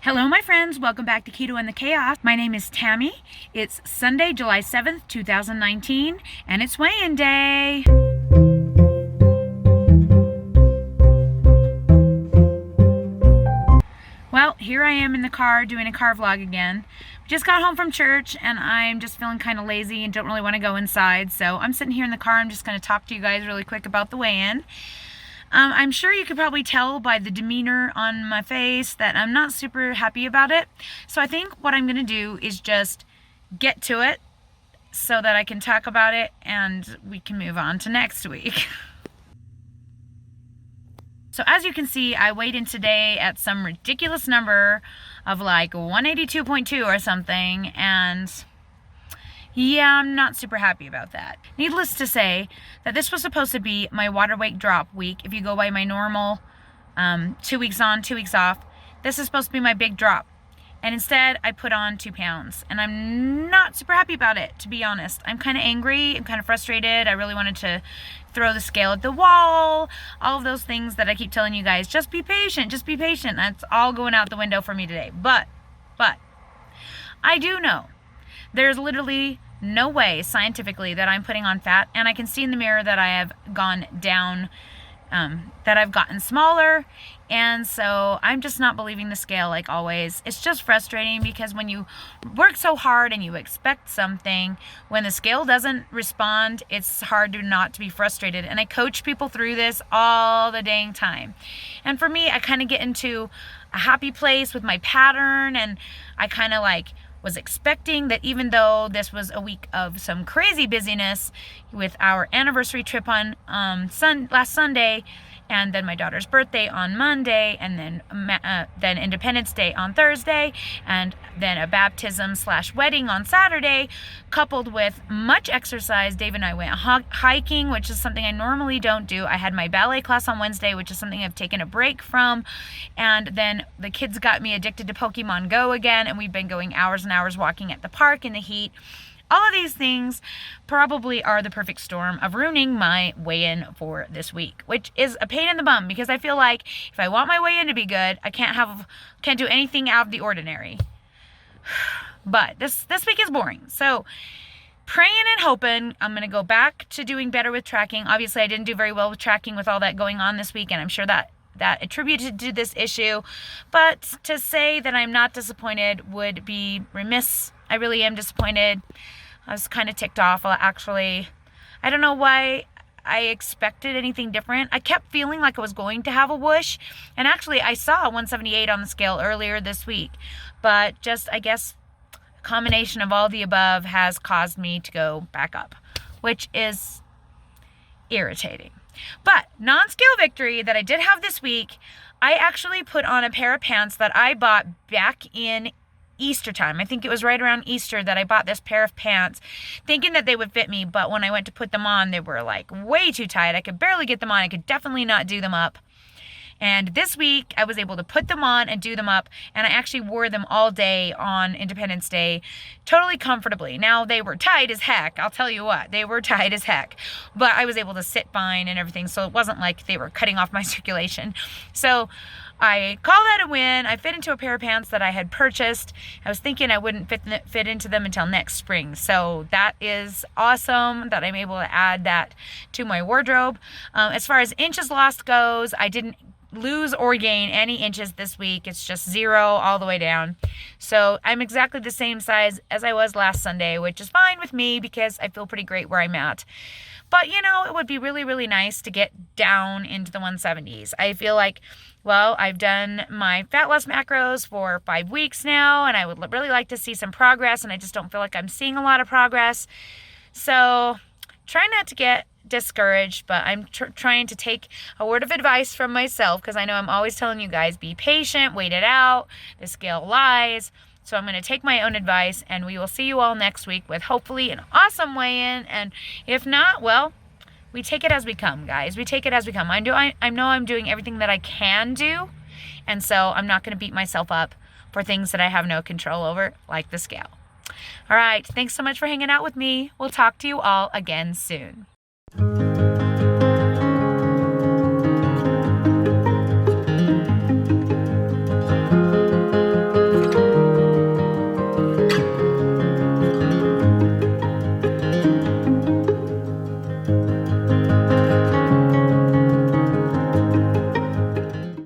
Hello my friends, welcome back to Keto and the Chaos. My name is Tammy. It's Sunday, July 7th, 2019, and it's weigh-in day. Well, here I am in the car doing a car vlog again. Just got home from church and I'm just feeling kind of lazy and don't really want to go inside, so I'm sitting here in the car. I'm just going to talk to you guys really quick about the weigh-in. I'm sure you could probably tell by the demeanor on my face that I'm not super happy about it. So I think what I'm going to do is just get to it so that I can talk about it and we can move on to next week. So as you can see, I weighed in today at some ridiculous number of like 182.2 or something, and yeah, I'm not super happy about that. Needless to say that this was supposed to be my water weight drop week. If you go by my normal 2 weeks on, 2 weeks off, this is supposed to be my big drop. And instead, I put on 2 pounds. And I'm not super happy about it, to be honest. I'm kind of angry. I'm kind of frustrated. I really wanted to throw the scale at the wall. All of those things that I keep telling you guys. Just be patient. Just be patient. That's all going out the window for me today. But, I do know there's literally no way scientifically that I'm putting on fat, and I can see in the mirror that I have gone down, that I've gotten smaller, and so I'm just not believing the scale like always. It's just frustrating because when you work so hard and you expect something, when the scale doesn't respond, it's hard to not to be frustrated. And I coach people through this all the dang time. And for me, I kind of get into a happy place with my pattern, and I kind of like was expecting that even though this was a week of some crazy busyness with our anniversary trip on last Sunday, and then my daughter's birthday on Monday, and then Independence Day on Thursday, and then a baptism/wedding on Saturday, coupled with much exercise. Dave and I went hiking, which is something I normally don't do. I had my ballet class on Wednesday, which is something I've taken a break from, and then the kids got me addicted to Pokemon Go again, and we've been going hours and hours walking at the park in the heat. All of these things probably are the perfect storm of ruining my weigh-in for this week, which is a pain in the bum because I feel like if I want my weigh-in to be good, I can't do anything out of the ordinary. But this week is boring. So praying and hoping I'm going to go back to doing better with tracking. Obviously, I didn't do very well with tracking with all that going on this week, and I'm sure that attributed to this issue. But to say that I'm not disappointed would be remiss. I really am disappointed. I was kind of ticked off, actually. I don't know why I expected anything different. I kept feeling like I was going to have a whoosh. And actually, I saw 178 on the scale earlier this week. But just, I guess, a combination of all the above has caused me to go back up, which is irritating. But non-scale victory that I did have this week, I actually put on a pair of pants that I bought back in Easter time. I think it was right around Easter that I bought this pair of pants thinking that they would fit me, but when I went to put them on, they were like way too tight. I could barely get them on. I could definitely not do them up. And this week, I was able to put them on and do them up, and I actually wore them all day on Independence Day, totally comfortably. Now, they were tight as heck. I'll tell you what, they were tight as heck. But I was able to sit fine and everything, so it wasn't like they were cutting off my circulation. So I call that a win. I fit into a pair of pants that I had purchased. I was thinking I wouldn't fit into them until next spring. So that is awesome that I'm able to add that to my wardrobe. As far as inches lost goes, I didn't lose or gain any inches this week. It's just 0 all the way down. So I'm exactly the same size as I was last Sunday, which is fine with me because I feel pretty great where I'm at. But, you know, it would be really, really nice to get down into the 170s. I feel like, well, I've done my fat loss macros for 5 weeks now, and I would really like to see some progress, and I just don't feel like I'm seeing a lot of progress. So try not to get discouraged, but I'm trying to take a word of advice from myself because I know I'm always telling you guys, be patient, wait it out, the scale lies. So I'm going to take my own advice, and we will see you all next week with hopefully an awesome weigh-in, and if not, well, we take it as we come, guys. We take it as we come. I know I'm doing everything that I can do, and so I'm not going to beat myself up for things that I have no control over, like the scale. All right, thanks so much for hanging out with me. We'll talk to you all again soon.